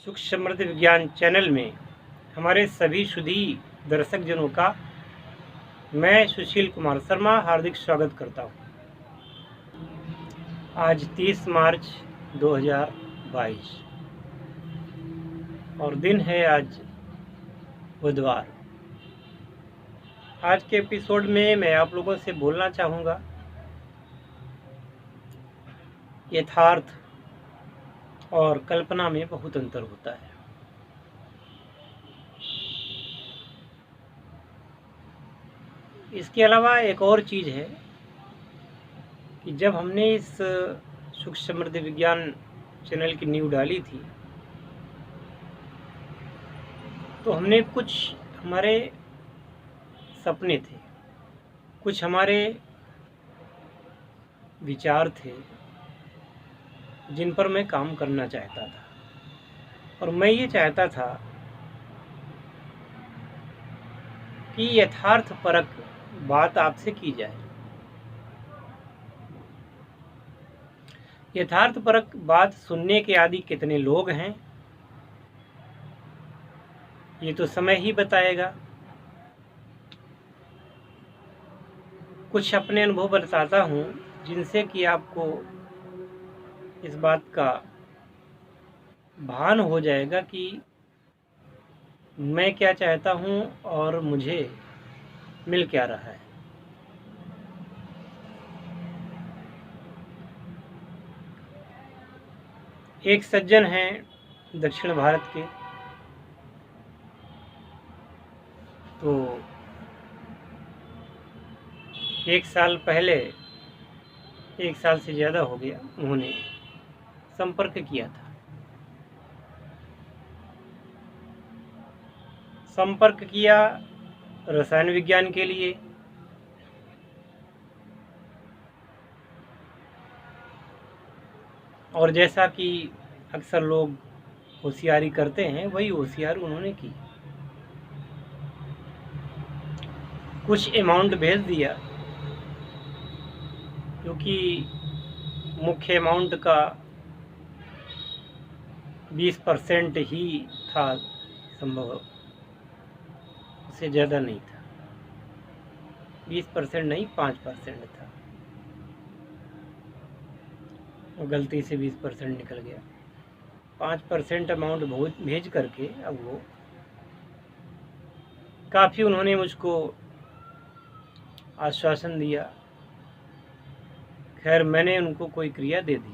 सुख समृद्ध विज्ञान चैनल में हमारे सभी सुधी दर्शक जनों का मैं सुशील कुमार शर्मा हार्दिक स्वागत करता हूँ। आज 30 मार्च 2022 और दिन है आज बुधवार। आज के एपिसोड में मैं आप लोगों से बोलना चाहूँगा यथार्थ और कल्पना में बहुत अंतर होता है। इसके अलावा एक और चीज़ है कि जब हमने इस सुख समृद्ध विज्ञान चैनल की नींव डाली थी तो हमने कुछ हमारे सपने थे, कुछ हमारे विचार थे जिन पर मैं काम करना चाहता था और मैं ये चाहता था कि यथार्थपरक बात आपसे की जाए। यथार्थपरक बात सुनने के आदि कितने लोग हैं ये तो समय ही बताएगा। कुछ अपने अनुभव बताता हूँ जिनसे कि आपको इस बात का भान हो जाएगा कि मैं क्या चाहता हूँ और मुझे मिल क्या रहा है। एक सज्जन हैं दक्षिण भारत के, तो एक साल पहले, एक साल से ज़्यादा हो गया, उन्होंने संपर्क किया था। संपर्क किया रसायन विज्ञान के लिए। और जैसा कि अक्सर लोग होशियारी करते हैं वही होशियारी उन्होंने की। कुछ अमाउंट भेज दिया क्योंकि मुख्य अमाउंट का 20% ही था संभव, उससे ज़्यादा नहीं था। 20% नहीं, 5% था, और गलती से 20% निकल गया। 5% अमाउंट भेज करके अब वो काफ़ी उन्होंने मुझको आश्वासन दिया। खैर मैंने उनको कोई क्रिया दे दी।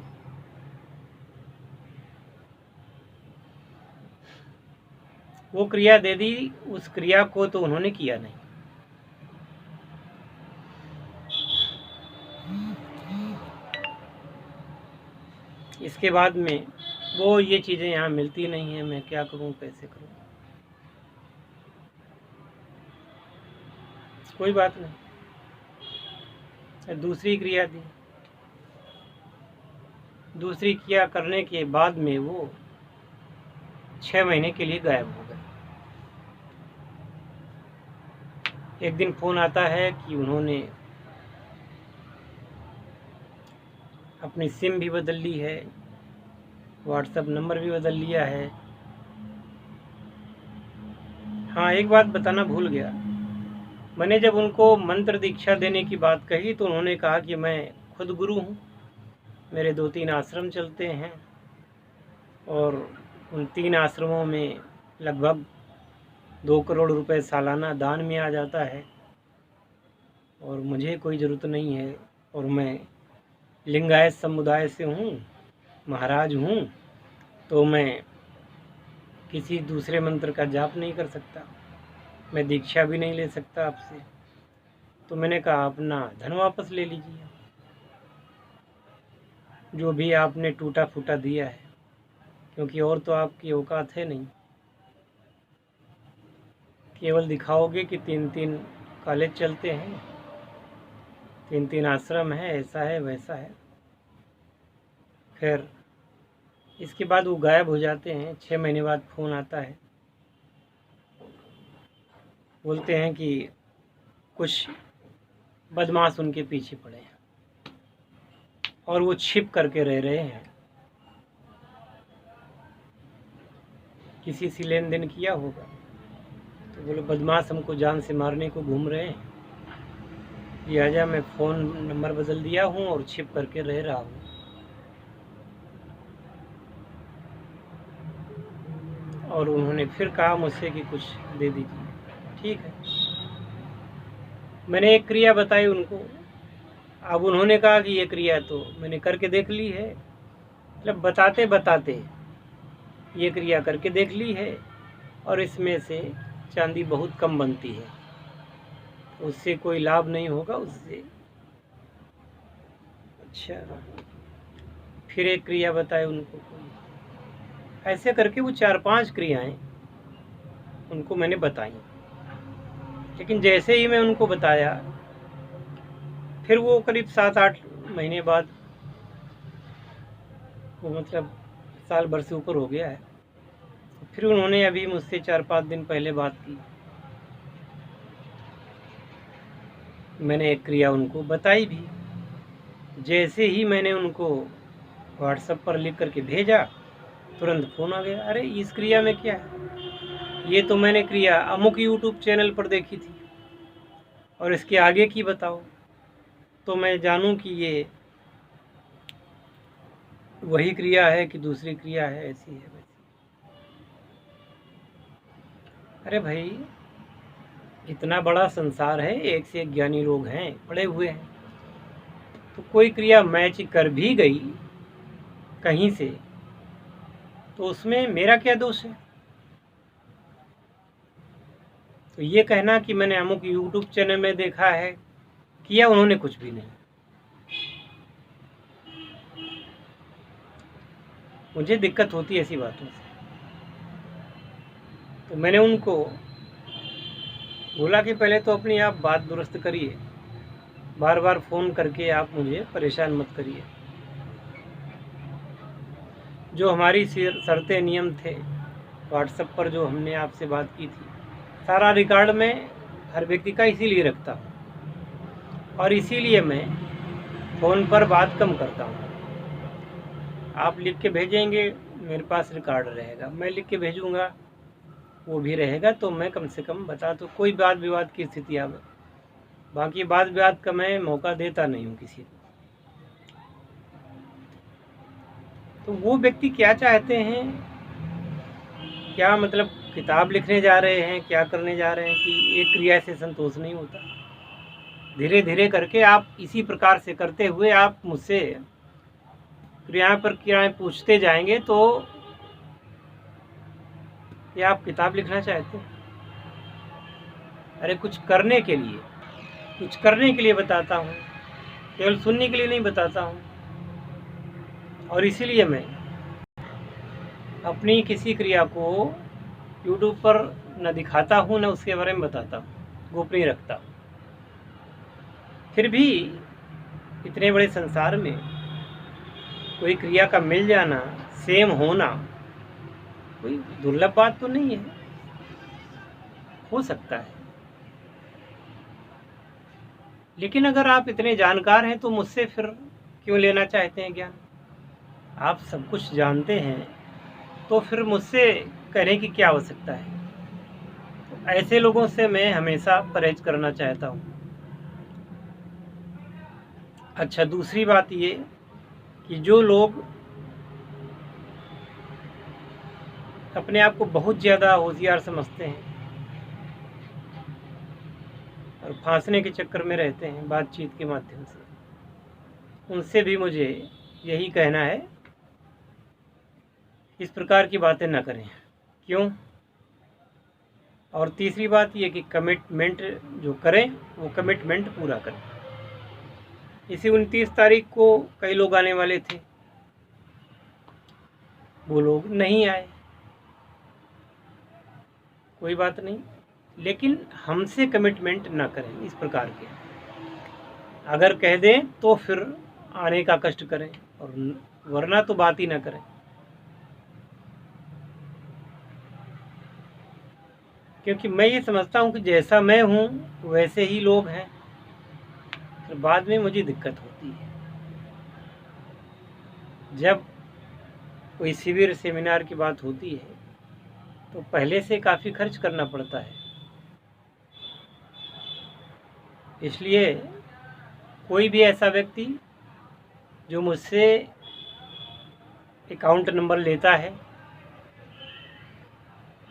वो क्रिया दे दी, उस क्रिया को तो उन्होंने किया नहीं। इसके बाद में वो ये चीज़ें यहाँ मिलती नहीं हैं, मैं क्या करूँ, कैसे करूँ। कोई बात नहीं, दूसरी क्रिया दी। दूसरी क्रिया करने के बाद में वो 6 महीने के लिए गायब हो गए। एक दिन फ़ोन आता है कि उन्होंने अपनी सिम भी बदल ली है, व्हाट्सएप नंबर भी बदल लिया है। हाँ, एक बात बताना भूल गया, मैंने जब उनको मंत्र दीक्षा देने की बात कही तो उन्होंने कहा कि मैं खुद गुरु हूँ, मेरे 2-3 आश्रम चलते हैं और उन 3 आश्रमों में लगभग 2 करोड़ रुपए सालाना दान में आ जाता है और मुझे कोई ज़रूरत नहीं है, और मैं लिंगायत समुदाय से हूँ, महाराज हूँ, तो मैं किसी दूसरे मंत्र का जाप नहीं कर सकता, मैं दीक्षा भी नहीं ले सकता आपसे। तो मैंने कहा अपना धन वापस ले लीजिए, जो भी आपने टूटा फूटा दिया है, क्योंकि और तो आपकी औकात है नहीं। केवल दिखाओगे कि 3-3 कॉलेज चलते हैं, 3-3 आश्रम है, ऐसा है वैसा है। खैर इसके बाद वो गायब हो जाते हैं। 6 महीने बाद फ़ोन आता है, बोलते हैं कि कुछ बदमाश उनके पीछे पड़े हैं और वो छिप करके रह रहे हैं। किसी से लेन देन किया होगा। तो बोले बदमाश हमको जान से मारने को घूम रहे हैं, लिहाजा मैं फ़ोन नंबर बदल दिया हूँ और छिप करके रह रहा हूँ। और उन्होंने फिर कहा मुझसे कि कुछ दे दीजिए। ठीक है, मैंने एक क्रिया बताई उनको। अब उन्होंने कहा कि ये क्रिया तो मैंने करके देख ली है, मतलब बताते बताते ये क्रिया करके देख ली है और इसमें से चांदी बहुत कम बनती है, उससे कोई लाभ नहीं होगा उससे। अच्छा, फिर एक क्रिया बताए उनको। ऐसे करके वो 4-5 क्रियाएं उनको मैंने बताई। लेकिन जैसे ही मैं उनको बताया, फिर वो करीब 7-8 महीने बाद, वो मतलब साल भर से ऊपर हो गया है, फिर उन्होंने अभी मुझसे 4-5 दिन पहले बात की। मैंने एक क्रिया उनको बताई भी। जैसे ही मैंने उनको व्हाट्सएप पर लिख करके भेजा, तुरंत फ़ोन आ गया, अरे इस क्रिया में क्या है, ये तो मैंने क्रिया अमुक यूट्यूब चैनल पर देखी थी और इसके आगे की बताओ, तो मैं जानूं कि ये वही क्रिया है कि दूसरी क्रिया है, ऐसी है वैसी। अरे भाई, इतना बड़ा संसार है, एक से एक ज्ञानी लोग हैं, पड़े हुए हैं, तो कोई क्रिया मैच कर भी गई कहीं से, तो उसमें मेरा क्या दोष है? तो ये कहना कि मैंने अमुक यूट्यूब चैनल में देखा है, किया उन्होंने कुछ भी नहीं। मुझे दिक्कत होती है ऐसी बातों से। तो मैंने उनको बोला कि पहले तो अपनी आप बात दुरुस्त करिए, बार बार फ़ोन करके आप मुझे परेशान मत करिए। जो हमारी शर्तें नियम थे व्हाट्सएप पर, जो हमने आपसे बात की थी, सारा रिकॉर्ड में हर व्यक्ति का इसीलिए रखता हूँ और इसीलिए मैं फ़ोन पर बात कम करता हूँ। आप लिख के भेजेंगे, मेरे पास रिकॉर्ड रहेगा, मैं लिख के भेजूँगा, वो भी रहेगा, तो मैं कम से कम बता तो कोई वाद विवाद की स्थिति आवे। बाकी वाद विवाद का मैं मौका देता नहीं हूँ किसी को। तो वो व्यक्ति क्या चाहते हैं, क्या मतलब किताब लिखने जा रहे हैं, क्या करने जा रहे हैं कि एक क्रिया से संतोष नहीं होता। धीरे धीरे करके आप इसी प्रकार से करते हुए आप मुझसे क्रियाएं पर क्रियाएं पूछते जाएंगे, तो ये आप किताब लिखना चाहते हैं? अरे कुछ करने के लिए बताता हूँ, केवल सुनने के लिए नहीं बताता हूँ। और इसीलिए मैं अपनी किसी क्रिया को यूट्यूब पर न दिखाता हूँ, न उसके बारे में बताता हूँ, गोपनीय रखता हूँ। फिर भी इतने बड़े संसार में कोई क्रिया का मिल जाना, सेम होना, कोई दुर्लभ बात तो नहीं है, हो सकता है। लेकिन अगर आप इतने जानकार हैं तो मुझसे फिर क्यों लेना चाहते हैं ज्ञान? आप सब कुछ जानते हैं तो फिर मुझसे कहने की क्या आवश्यकता है? तो ऐसे लोगों से मैं हमेशा परहेज करना चाहता हूँ। अच्छा, दूसरी बात ये कि जो लोग अपने आप को बहुत ज़्यादा होशियार समझते हैं और फांसने के चक्कर में रहते हैं बातचीत के माध्यम से, उनसे भी मुझे यही कहना है, इस प्रकार की बातें न करें। क्यों? और तीसरी बात ये कि कमिटमेंट जो करें वो कमिटमेंट पूरा करें। इसी 29 तारीख को कई लोग आने वाले थे, वो लोग नहीं आए, कोई बात नहीं, लेकिन हमसे कमिटमेंट ना करें इस प्रकार के। अगर कह दें तो फिर आने का कष्ट करें, और वरना तो बात ही ना करें। क्योंकि मैं ये समझता हूँ कि जैसा मैं हूँ वैसे ही लोग हैं, फिर बाद में मुझे दिक्कत होती है। जब कोई शिविर सेमिनार की बात होती है तो पहले से काफ़ी खर्च करना पड़ता है। इसलिए कोई भी ऐसा व्यक्ति जो मुझसे अकाउंट नंबर लेता है,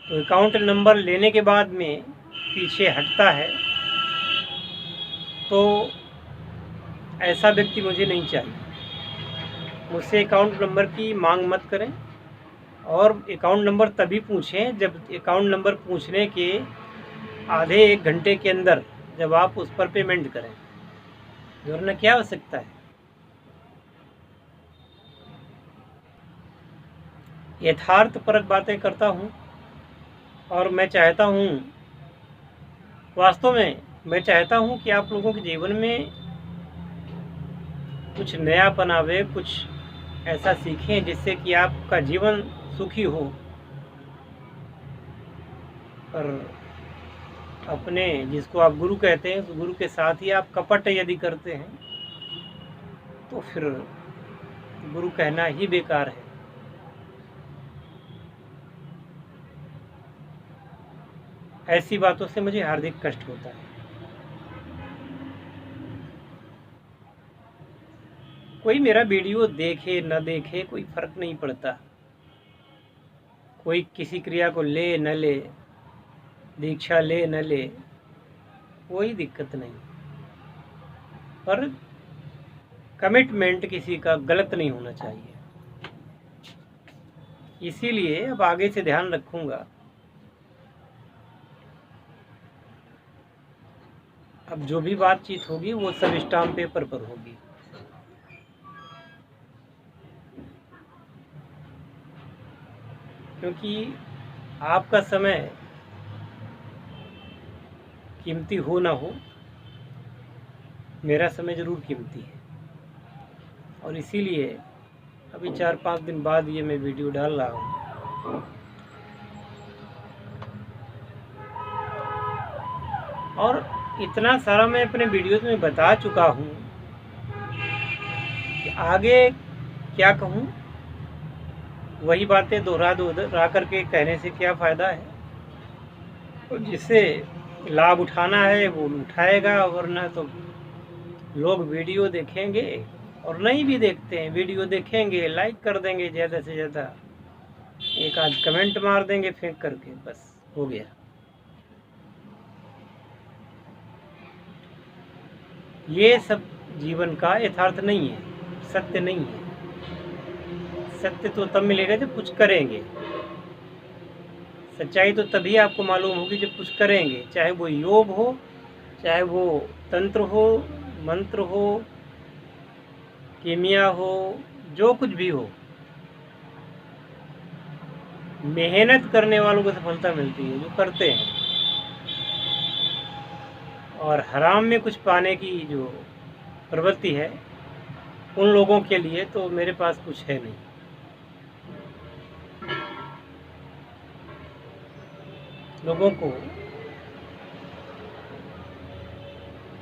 तो अकाउंट नंबर लेने के बाद में पीछे हटता है, तो ऐसा व्यक्ति मुझे नहीं चाहिए। मुझसे अकाउंट नंबर की मांग मत करें, और अकाउंट नंबर तभी पूछें जब अकाउंट नंबर पूछने के आधे 1 घंटे के अंदर जब आप उस पर पेमेंट करें। वरना क्या आवश्यकता है। यथार्थपरक बातें करता हूँ, और मैं चाहता हूँ, वास्तव में मैं चाहता हूँ कि आप लोगों के जीवन में कुछ नयापन आवे, कुछ ऐसा सीखें जिससे कि आपका जीवन सुखी हो। पर अपने जिसको आप गुरु कहते हैं, उस गुरु के साथ ही आप कपट यदि करते हैं तो फिर गुरु कहना ही बेकार है। ऐसी बातों से मुझे हार्दिक कष्ट होता है। कोई मेरा वीडियो देखे न देखे कोई फर्क नहीं पड़ता। कोई किसी क्रिया को ले न ले, दीक्षा ले न ले, कोई दिक्कत नहीं। पर कमिटमेंट किसी का गलत नहीं होना चाहिए। इसीलिए अब आगे से ध्यान रखूंगा। अब जो भी बातचीत होगी वो सब स्टाम्प पेपर पर होगी। क्योंकि आपका समय कीमती हो ना हो, मेरा समय ज़रूर कीमती है। और इसीलिए अभी 4-5 दिन बाद ये मैं वीडियो डाल रहा हूँ। और इतना सारा मैं अपने वीडियोज़ में बता चुका हूँ कि आगे क्या कहूँ। वही बातें दोहरा करके कहने से क्या फ़ायदा है। तो जिससे लाभ उठाना है वो उठाएगा, वरना तो लोग वीडियो देखेंगे, और नहीं भी देखते हैं, वीडियो देखेंगे, लाइक कर देंगे, ज़्यादा से ज़्यादा 1 आध कमेंट मार देंगे फेंक करके, बस हो गया। ये सब जीवन का यथार्थ नहीं है, सत्य नहीं है। सत्य तो तब मिलेगा जब कुछ करेंगे। सच्चाई तो तभी आपको मालूम होगी जब कुछ करेंगे, चाहे वो योग हो, चाहे वो तंत्र हो, मंत्र हो, कीमिया हो, जो कुछ भी हो। मेहनत करने वालों को सफलता मिलती है, जो करते हैं। और हराम में कुछ पाने की जो प्रवृत्ति है, उन लोगों के लिए तो मेरे पास कुछ है नहीं। लोगों को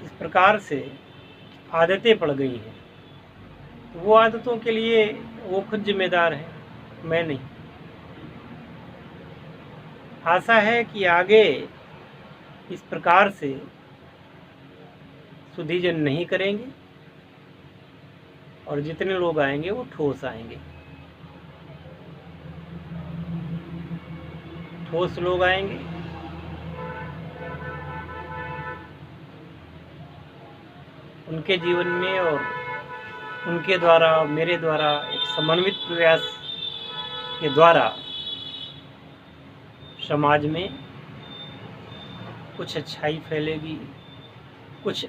इस प्रकार से आदतें पड़ गई हैं, वो आदतों के लिए वो खुद जिम्मेदार हैं, मैं नहीं। आशा है कि आगे इस प्रकार से सुधीजन नहीं करेंगे, और जितने लोग आएंगे वो ठोस आएंगे। ठोस लोग आएंगे, उनके जीवन में और उनके द्वारा, मेरे द्वारा एक समन्वित प्रयास के द्वारा समाज में कुछ अच्छाई फैलेगी, कुछ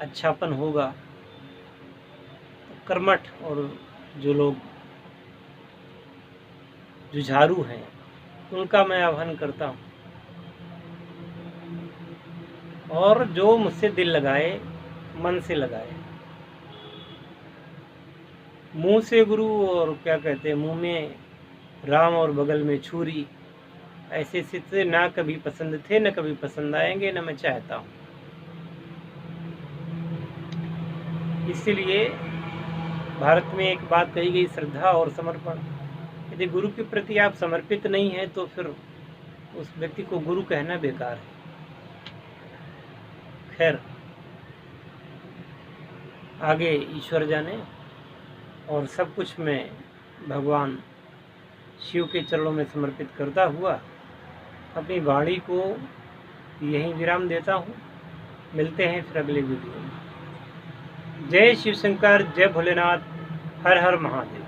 अच्छापन होगा। तो कर्मठ और जो लोग जुझारू हैं, उनका मैं आह्वान करता हूँ, और जो मुझसे दिल लगाए, मन से लगाए। मुंह से गुरु, और क्या कहते हैं, मुंह में राम और बगल में छुरी, ऐसे सिलसिले ना कभी पसंद थे, न कभी पसंद आएंगे, न मैं चाहता हूँ। इसलिए भारत में एक बात कही गई, श्रद्धा और समर्पण। यदि गुरु के प्रति आप समर्पित नहीं हैं तो फिर उस व्यक्ति को गुरु कहना बेकार है। खैर, आगे ईश्वर जाने, और सब कुछ मैं भगवान शिव के चरणों में समर्पित करता हुआ अपनी वाणी को यहीं विराम देता हूँ। मिलते हैं फिर अगले वीडियो में। जय शिव शंकर, जय भोलेनाथ, हर हर महादेव।